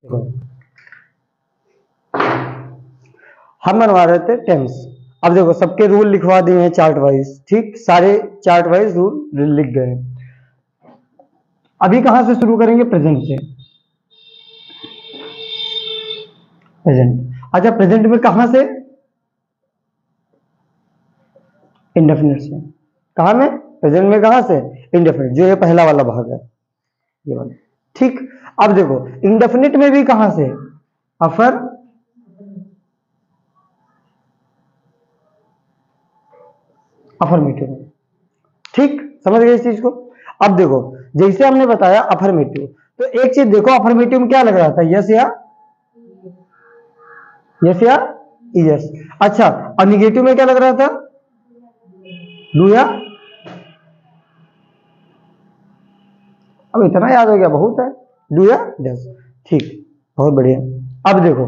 देखो, हम बनवा रहे थे टेंस। अब देखो सबके रूल लिखवा दिए हैं चार्ट वाइज, ठीक, सारे चार्ट वाइज रूल लिख गए। अभी कहां से शुरू करेंगे? प्रेजेंट से। प्रेजेंट, अच्छा प्रेजेंट में कहां से? इंडेफिनिट से। कहा में? प्रेजेंट में कहां से? इंडेफिनिट, जो ये पहला वाला भाग है, ये वाला, ठीक। अब देखो इंडेफिनिट में भी कहां से? अफर अफर्मेटिव, ठीक, समझ गए इस चीज को। अब देखो जैसे हमने बताया अफर्मेटिव, तो एक चीज देखो अफर्मेटिव में क्या लग रहा था? यस या यस। अच्छा, और निगेटिव में क्या लग रहा था? डू या। अब इतना याद हो गया, बहुत है। डू या डज, ठीक, बहुत बढ़िया। अब देखो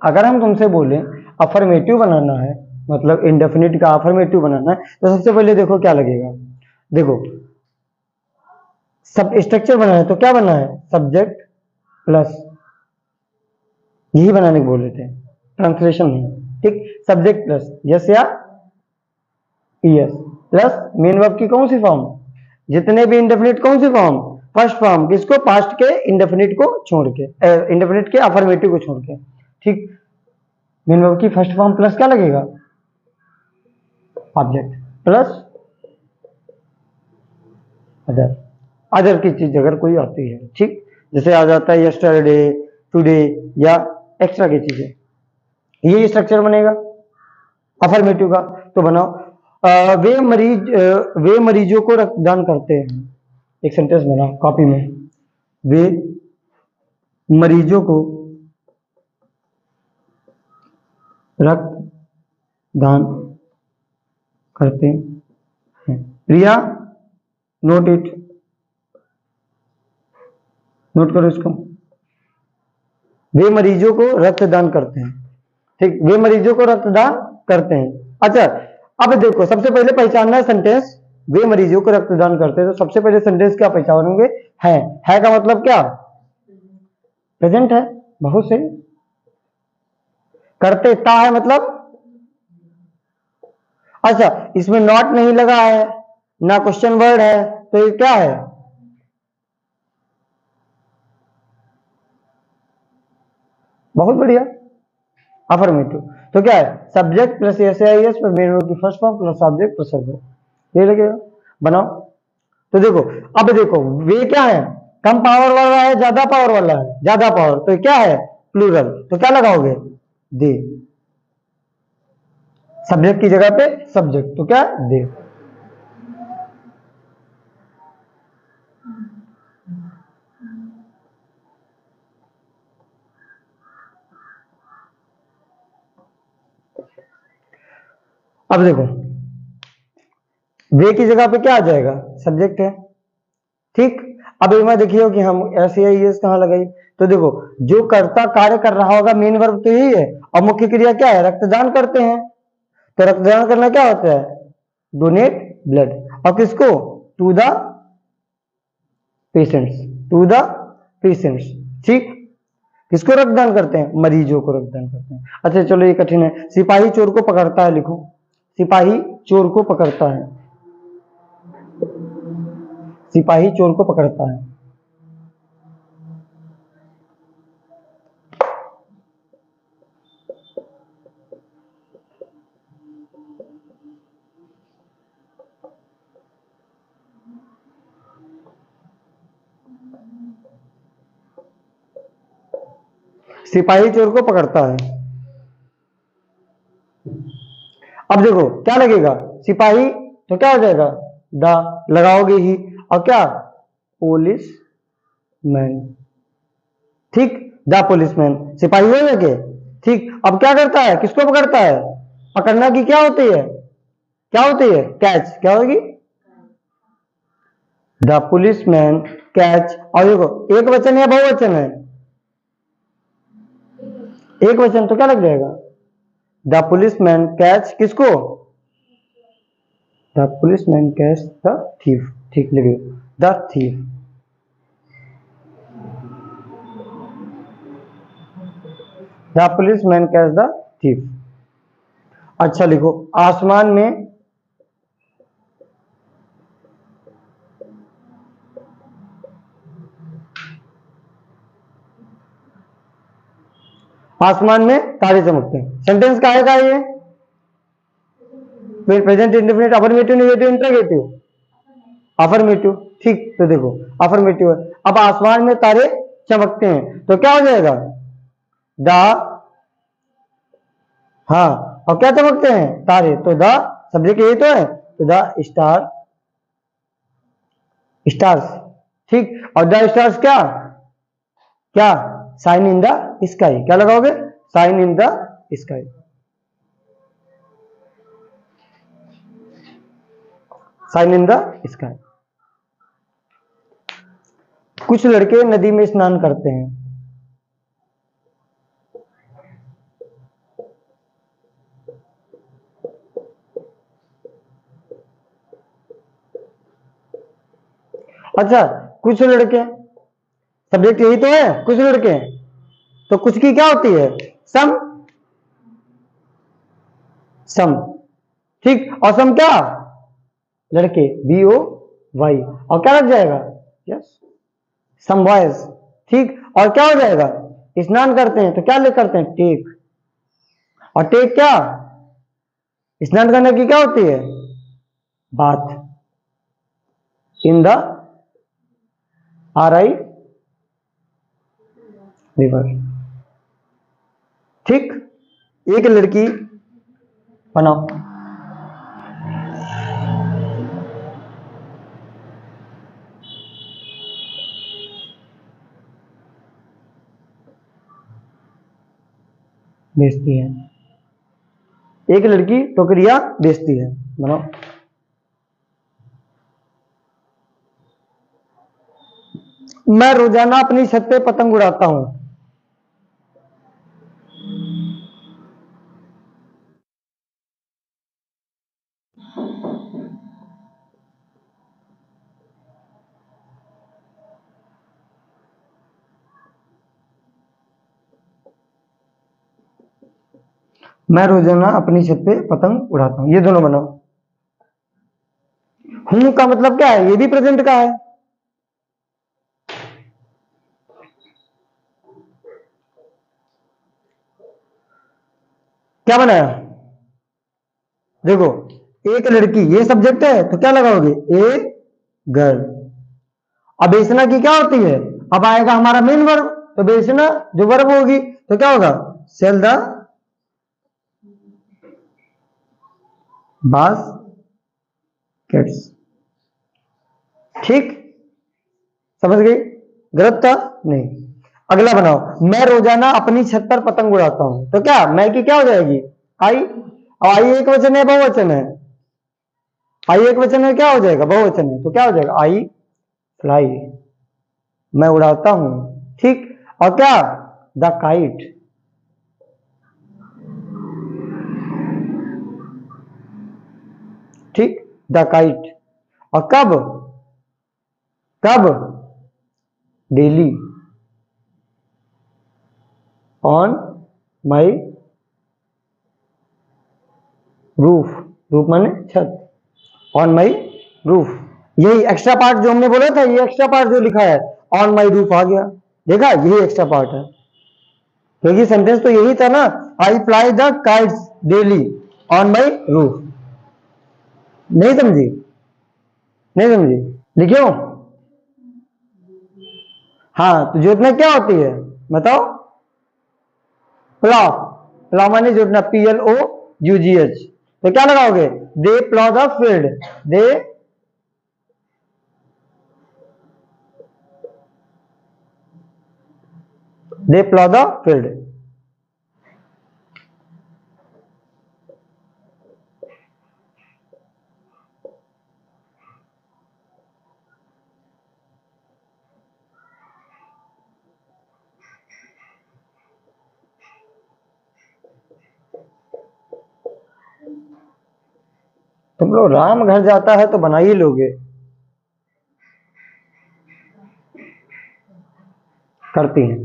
अगर हम तुमसे बोले अफर्मेटिव बनाना है, मतलब इंडेफिनिट का अफर्मेटिव बनाना है, तो सबसे पहले देखो क्या लगेगा। देखो सब स्ट्रक्चर बनाना है तो क्या बनना है? सब्जेक्ट प्लस, यही बनाने को बोले थे, ट्रांसलेशन नहीं, ठीक। सब्जेक्ट प्लस यस या यस, प्लस मेन वर्ब की कौन सी फॉर्म? जितने भी इंडेफिनिट कौन सी फॉर्म? फर्स्ट फॉर्म, किसको? पास्ट के इंडेफिनिट को छोड़ के, इंडेफिनिट के अफर्मेटिव को छोड़ के, ठीक। मेन वर्ब की फर्स्ट फॉर्म प्लस क्या लगेगा? ऑब्जेक्ट प्लस अदर, अदर की चीज अगर कोई आती है, ठीक, जैसे आ जाता है यस्टरडे, टुडे या एक्स्ट्रा की चीजें, ये स्ट्रक्चर बनेगा अफर्मेटिव का। तो बनाओ वे मरीजों को रक्तदान करते हैं, एक सेंटेंस बनाओ कॉपी में। वे मरीजों को रक्तदान करते हैं। प्रिया नोट इट, नोट करो इसको। वे मरीजों को रक्तदान करते हैं, ठीक, वे मरीजों को रक्तदान करते हैं। अच्छा अब देखो सबसे पहले पहचानना है सेंटेंस, वे मरीजों को रक्तदान करते हैं, तो सबसे पहले सेंटेंस क्या पहचानोगे? है का मतलब क्या? प्रेजेंट है, बहुत सही। करते ता है मतलब, अच्छा इसमें नॉट नहीं लगा है ना, क्वेश्चन वर्ड है, तो ये क्या है? बहुत बढ़िया, अफर्मेटिव। तो क्या है? Subject plus S I S plus main verb की first form plus subject plus subject, ये लगेगा। बनाओ, तो देखो अब देखो वे क्या है? कम पावर वाला है, ज्यादा पावर वाला है? ज्यादा पावर, तो क्या है? प्लूरल, तो क्या लगाओगे? दे। सब्जेक्ट की जगह पे सब्जेक्ट, तो क्या? दे। अब देखो वे की जगह पे क्या आ जाएगा? सब्जेक्ट है, ठीक। अब इसमें देखिए कि हम ऐसे कहां लगाई, तो देखो जो कर्ता कार्य कर रहा होगा मेन वर्ब तो यही है, और मुख्य क्रिया क्या है? रक्तदान करते हैं, तो रक्तदान करना क्या होता है? डोनेट ब्लड, और किसको? To the patients, to the patients, ठीक। किसको रक्तदान करते हैं? मरीजों को रक्तदान करते हैं। अच्छा चलो ये कठिन है, सिपाही चोर को पकड़ता है, लिखो सिपाही चोर को पकड़ता है, सिपाही चोर को पकड़ता है। सिपाही चोर को पकड़ता है। अब देखो क्या लगेगा? सिपाही, तो क्या हो जाएगा? द लगाओगे ही, और क्या? पुलिस मैन, ठीक, द पुलिसमैन, सिपाही हो जाके, ठीक। अब क्या करता है? किसको पकड़ता है? पकड़ना की क्या होती है? क्या होती है? कैच, क्या होगी? द पुलिसमैन कैच, और देखो एक वचन या बहुवचन है? एक वचन, तो क्या लग जाएगा? द पुलिसमैन कैच किसको? The policeman catch the thief, ठीक, लिखिए the thief. The police man catch the thief. अच्छा लिखो, आसमान में तारे चमकते हैं। सेंटेंस का आएगा ये present indefinite, affirmative, negative, interrogative? Affirmative. ठीक, तो देखो अफर्मेटिव है। अब आसमान में तारे चमकते हैं तो क्या हो जाएगा? द, हाँ, और क्या चमकते हैं? तारे। तो द सब्जेक्ट यही तो है, तो द स्टार्स। ठीक, और द स्टार्स क्या क्या साइन इन द स्काई। क्या लगाओगे? Sign in the sky. Sign in the sky. कुछ लड़के नदी में स्नान करते हैं। अच्छा, कुछ लड़के, सब्जेक्ट यही तो है, कुछ लड़के। तो कुछ की क्या होती है? सम। सम, ठीक, और सम क्या? लड़के, BOY, और क्या लग जाएगा? Yes, some boys. ठीक, और क्या हो जाएगा? स्नान करते हैं तो क्या ले करते हैं? टेक। और टेक क्या? स्नान करने की क्या होती है? Bath. In the RI river. ठीक, एक लड़की बनाओ। बेचती है, एक लड़की टोकरिया बेचती है। बनाओ। मैं रोजाना अपनी छत पे पतंग उड़ाता हूं। मैं रोजाना अपनी छत पे पतंग उड़ाता हूं। ये दोनों बनाओ। हूं का मतलब क्या है? ये भी प्रेजेंट का है। क्या बनाया? देखो, एक लड़की, ये सब्जेक्ट है तो क्या लगाओगे? A girl. अब बेचना की क्या होती है? अब आएगा हमारा मेन वर्ब, तो बेचना जो वर्ब होगी तो क्या होगा? Sell the baskets. ठीक, समझ गई? गलत था? नहीं। अगला बनाओ, मैं रोजाना अपनी छत पर पतंग उड़ाता हूं। तो क्या मैं की क्या हो जाएगी? आई। अब आई एक वचन है, बहुवचन है? आई एक वचन है, क्या हो जाएगा? बहुवचन है, तो क्या हो जाएगा? आई फ्लाई, मैं उड़ाता हूं। ठीक, और क्या? The kite. ठीक, द काइट। और कब? कब? Daily, on my roof. Roof माने छत, ऑन माई रूफ। यही एक्स्ट्रा पार्ट जो हमने बोला था, ये एक्स्ट्रा पार्ट जो लिखा है ऑन माई रूफ आ गया। देखा, यही एक्स्ट्रा पार्ट है, क्योंकि सेंटेंस तो यही था ना, आई fly the kites daily on my roof. नहीं समझी? नहीं समझी? लिखियो। हाँ, तो जोतना क्या होती है बताओ? प्लॉ। प्लॉ माने जोतना, PLOUGH। तो क्या लगाओगे? They plough the field. They plough the field. तुम लोग राम घर जाता है तो बना ही लोगे। करती हैं।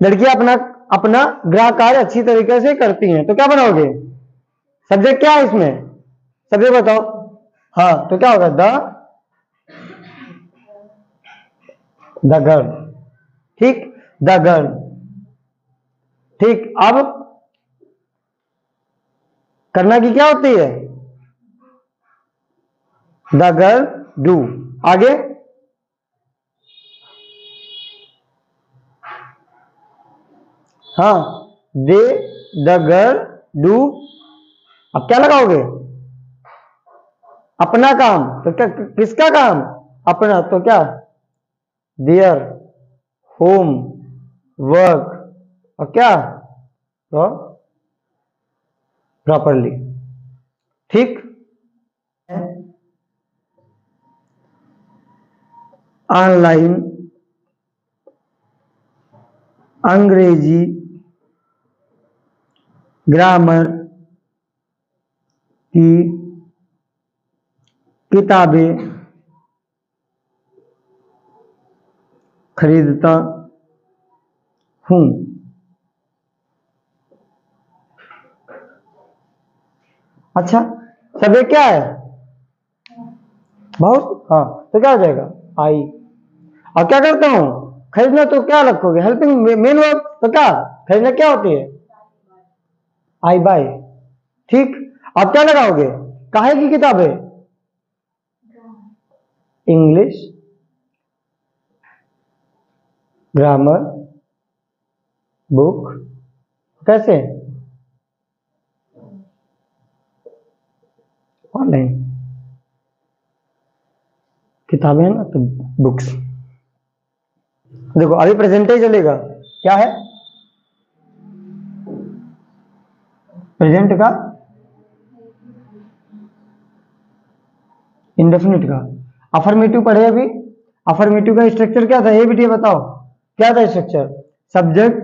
लड़कियां अपना अपना गृह कार्य अच्छी तरीके से करती हैं, तो क्या बनाओगे? सब्जेक्ट क्या है इसमें? सब्जेक्ट बताओ। हाँ, तो क्या होगा? The girl. ठीक, द गर्ल। ठीक, अब करना की क्या होती है? The girl do. आगे हाँ, दे द गर्ल डू। अब क्या लगाओगे? अपना काम। तो क्या, किसका काम? अपना। तो क्या? Their home work. और क्या? तो प्रॉपरली। ठीक, ऑनलाइन अंग्रेजी ग्रामर की किताबें खरीदता हूं। अच्छा, सब क्या है? बहुत। हाँ, तो क्या हो जाएगा? आई। और क्या करता हूं? खरीदना। तो क्या रखोगे? Helping main verb. तो क्या खरीदना क्या होती है? आई बाय। ठीक, अब क्या लगाओगे? काहे की किताबें? English grammar book. कैसे? ऑनलाइन किताबें है ना, तो बुक्स। देखो अभी प्रेजेंट ही चलेगा। क्या है? प्रेजेंट का इंडेफिनिट का अफर्मेटिव पढ़े अभी। अफर्मेटिव का स्ट्रक्चर क्या था? ये बेटिया बताओ, क्या था स्ट्रक्चर? सब्जेक्ट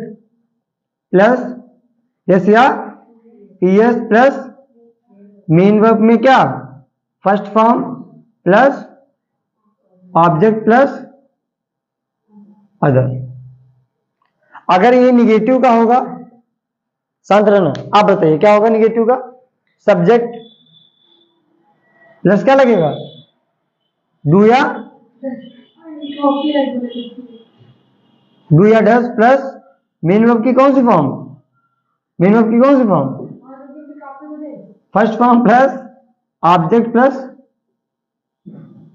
प्लस यस या ईएस प्लस मेन वर्ब में क्या? First form plus object plus other. अगर ये निगेटिव का होगा, शांत रहना, आप बताइए क्या होगा निगेटिव का? सब्जेक्ट प्लस क्या लगेगा? डू या डस प्लस मेन वर्ब की कौन सी फॉर्म? मेन वर्ब की कौन सी form? First form plus object plus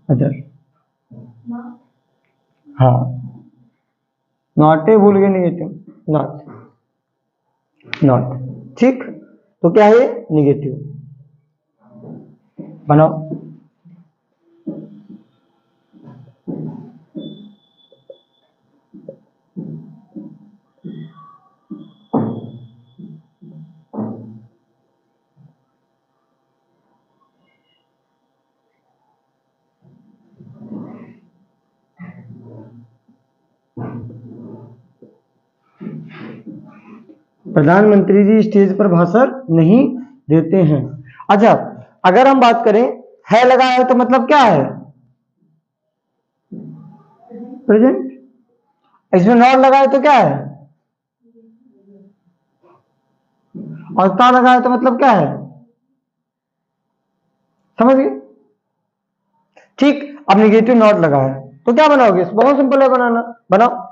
other. हाँ, नॉट है, भूल गए निगेटिव। Not, not. ठीक, तो क्या है? निगेटिव। बनाओ। प्रधानमंत्री जी स्टेज पर भाषण नहीं देते हैं। अच्छा, अगर हम बात करें है लगा है तो मतलब क्या है? प्रेजेंट। इसमें नॉट लगा है तो क्या है? और ता लगा है तो मतलब क्या है? समझ गए? ठीक, अब निगेटिव नॉट लगा है तो क्या बनाओगे? बहुत सिंपल है बनाना। बनाओ।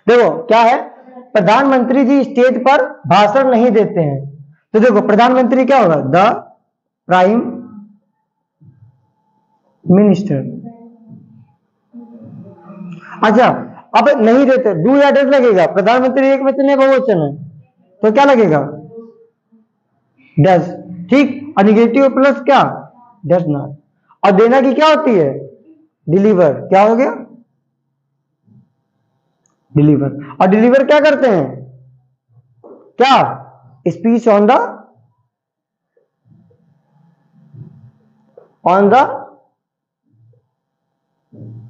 देखो क्या है? प्रधानमंत्री जी स्टेज पर भाषण नहीं देते हैं। तो देखो प्रधानमंत्री क्या होगा? The prime minister. अच्छा, अब नहीं देते, डू या डज लगेगा। प्रधानमंत्री एक वचन है, बहुवचन है, तो क्या लगेगा? डज। ठीक, और निगेटिव प्लस क्या? Does not. और देना की क्या होती है? डिलीवर। क्या हो गया? डिलीवर। और डिलीवर क्या करते हैं? क्या? Speech on the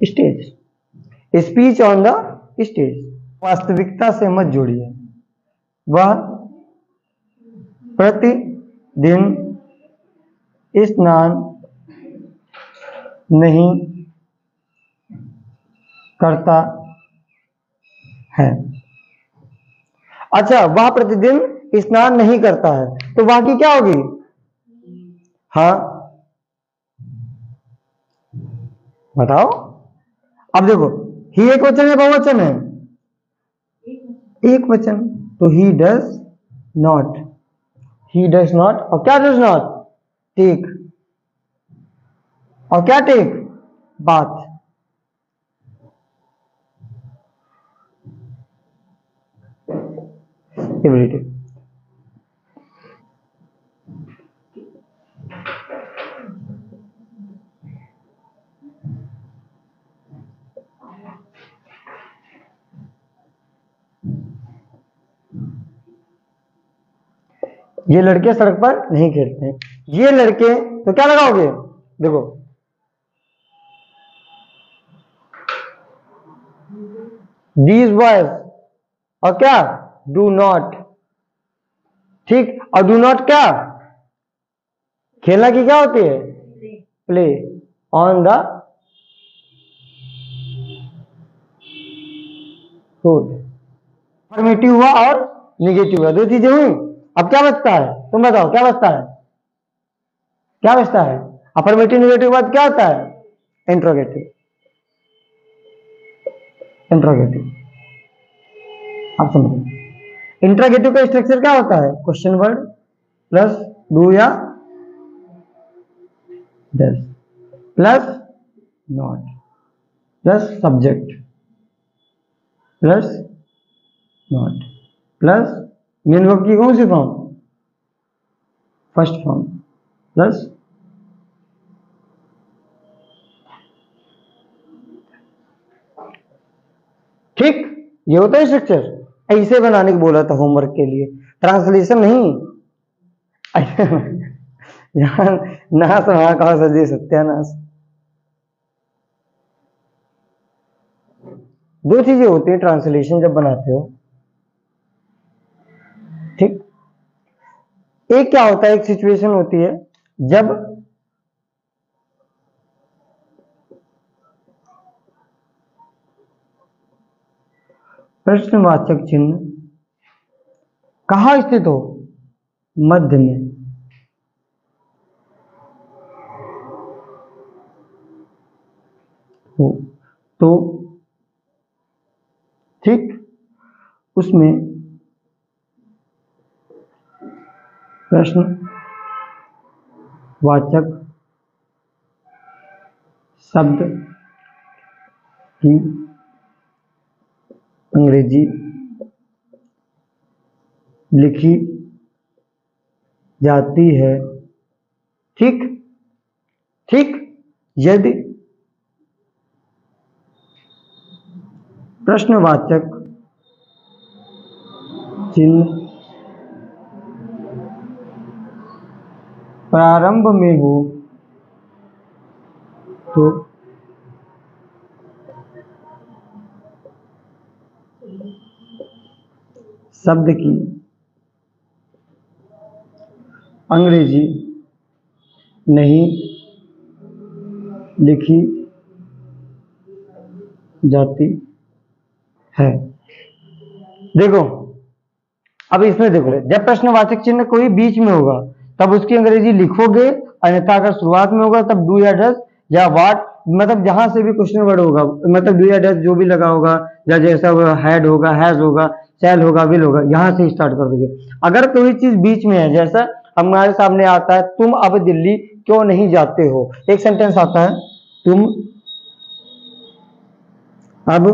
stage. Speech on the stage. वास्तविकता से मत जोड़िए। वह प्रतिदिन स्नान नहीं करता है। अच्छा, वह प्रतिदिन स्नान नहीं करता है, तो वह की क्या होगी? हाँ बताओ। अब देखो, ही एक वचन है बहुवचन है? एक वचन, तो he does not, he does not, और क्या डज नॉट? टेक, और क्या टेक? बात। एवरीडे। ये लड़के सड़क पर नहीं खेलते हैं, ये लड़के, तो क्या लगाओगे? देखो, दीज बॉयज, और क्या? Do not. ठीक, और डू नॉट क्या? खेलना की क्या होती है? Play on the road. Affirmative हुआ और निगेटिव हुआ, दो चीजें हुई। अब क्या बचता है? तुम बताओ क्या बचता है? क्या बचता है? अफर्मेटिव निगेटिव बाद क्या होता है? इंट्रोगेटिव। इंट्रोगेटिव, आप समझो। इंट्रोगेटिव का स्ट्रक्चर क्या होता है? क्वेश्चन वर्ड प्लस डू या does plus not plus subject plus not plus main verb की कौन सी फॉर्म? फर्स्ट फॉर्म प्लस ठीक। ये होता है स्ट्रक्चर। ऐसे बनाने को बोला था होमवर्क के लिए, ट्रांसलेशन नहीं। यहाँ नाश वहां कहा सजे सत्यानाश। दो चीजें होती है ट्रांसलेशन जब बनाते हो, ठीक। एक क्या होता है, एक सिचुएशन होती है जब प्रश्नवाचक चिन्ह कहाँ स्थित हो? मध्य में। हो तो ठीक, उसमें प्रश्नवाचक शब्द की अंग्रेजी लिखी जाती है, ठीक। ठीक, यदि प्रश्नवाचक चिन्ह प्रारंभ में हो तो शब्द की अंग्रेजी नहीं लिखी जाती है। देखो, अब इसमें देखो, जब प्रश्नवाचक चिन्ह कोई बीच में होगा तब उसकी अंग्रेजी लिखोगे, अन्यथा अगर शुरुआत में होगा तब डू या डज या व्हाट, मतलब जहां से भी क्वेश्चन वर्ड होगा, मतलब डू या डज जो भी लगा होगा, या जैसा हैड होगा, हैज होगा, शैल होगा, विल होगा, यहां से स्टार्ट कर दोगे। अगर कोई चीज बीच में है, जैसा हमारे सामने आता है, तुम अब दिल्ली क्यों नहीं जाते हो, एक सेंटेंस आता है, तुम अब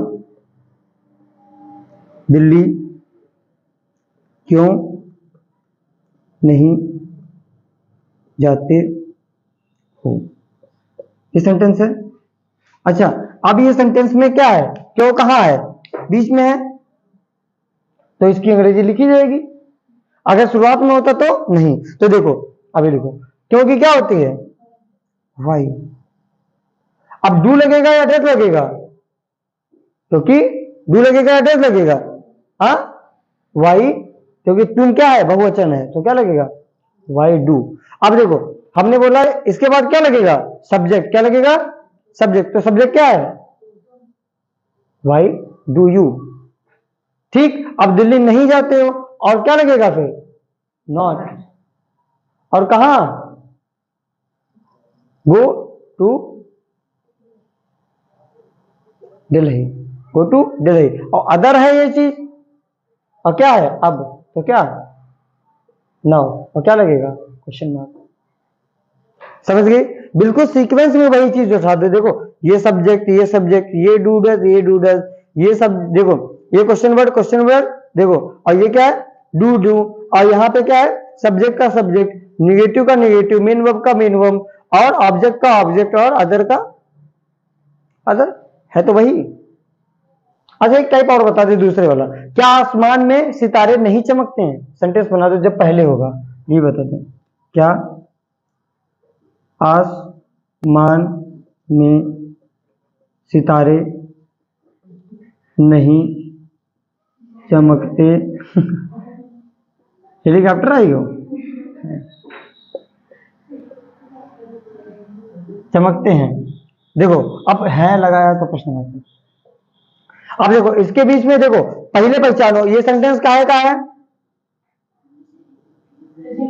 दिल्ली क्यों नहीं जाते हो, ये सेंटेंस है। अच्छा, अब ये सेंटेंस में क्या है? क्यों कहाँ है? बीच में है, तो इसकी अंग्रेजी लिखी जाएगी। अगर शुरुआत में होता तो नहीं। तो देखो, अभी देखो, क्योंकि क्या होती है? वाई। अब डू लगेगा या डज लगेगा? क्योंकि डू लगेगा या डज लगेगा? हाँ, वाई, क्योंकि तुम क्या है? बहुवचन है, तो क्या लगेगा? Why do. अब देखो, हमने बोला इसके बाद क्या लगेगा? सब्जेक्ट। क्या लगेगा? सब्जेक्ट। तो सब्जेक्ट क्या है? Why do you. ठीक, अब दिल्ली नहीं जाते हो और क्या लगेगा फिर, नॉट। और कहा, go to Delhi, go to Delhi, और अदर है ये चीज, और क्या है अब, तो क्या, नाउ, और क्या लगेगा, क्वेश्चन मार्क। समझ गए, बिल्कुल सीक्वेंस में वही चीज उठा दे। देखो ये सब्जेक्ट, ये सब्जेक्ट, ये डू डज, ये डू डज, ये सब देखो, ये क्वेश्चन वर्ड देखो, और ये क्या है, डू डू, और यहाँ पे क्या है, सब्जेक्ट का सब्जेक्ट, निगेटिव का निगेटिव, मेन वर्ब का मेन वर्ब, और ऑब्जेक्ट का ऑब्जेक्ट, और अदर का अदर, है तो वही। अच्छा एक टाइप और बता दे दूसरे वाला, क्या आसमान में सितारे नहीं चमकते हैं, सेंटेंस बना दो जब पहले होगा, ये बता दें, क्या आसमान में सितारे नहीं चमकते हेलीकॉप्टर आई हो, चमकते हैं। देखो अब है लगाया तो प्रश्न है। अब देखो इसके बीच में देखो, पहले पहचानो ये सेंटेंस काहे का है,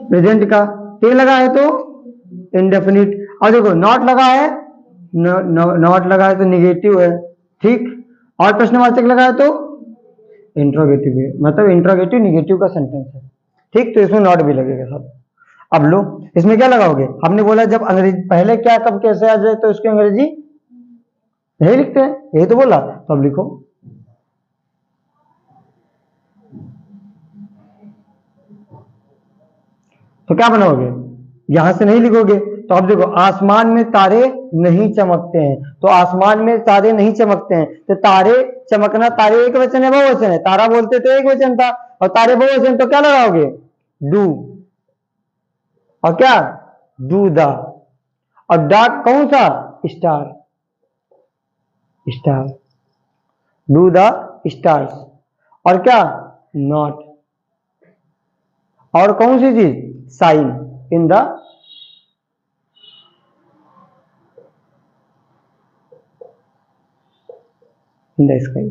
प्रेजेंट का, ये लगा है तो इंडेफिनिट, और देखो नॉट लगा है, नॉट लगा है तो निगेटिव है, ठीक, और प्रश्नवाचक लगा है तो इंट्रोगेटिव है, मतलब इंट्रोगेटिव निगेटिव का सेंटेंस है, ठीक, तो इसमें नॉट भी लगेगा सब। अब लो इसमें क्या लगाओगे, हमने बोला जब अंग्रेजी पहले क्या कब कैसे आ जाए तो इसकी अंग्रेजी नहीं लिखते हैं, यही तो बोला, तो अब लिखो, तो क्या बनाओगे, यहां से नहीं लिखोगे, तो अब देखो आसमान में तारे नहीं चमकते हैं, तो आसमान में तारे नहीं चमकते हैं, तो तारे चमकना, तारे एक वचन है बहुवचन है, तारा बोलते तो एक वचन था, और तारे बहुवचन तो क्या लगाओगे, डू, और क्या, डू द, और डार्क कौन सा, star, star, do the stars, और क्या, नॉट, और कौन सी चीज, साइन इन द स्काई।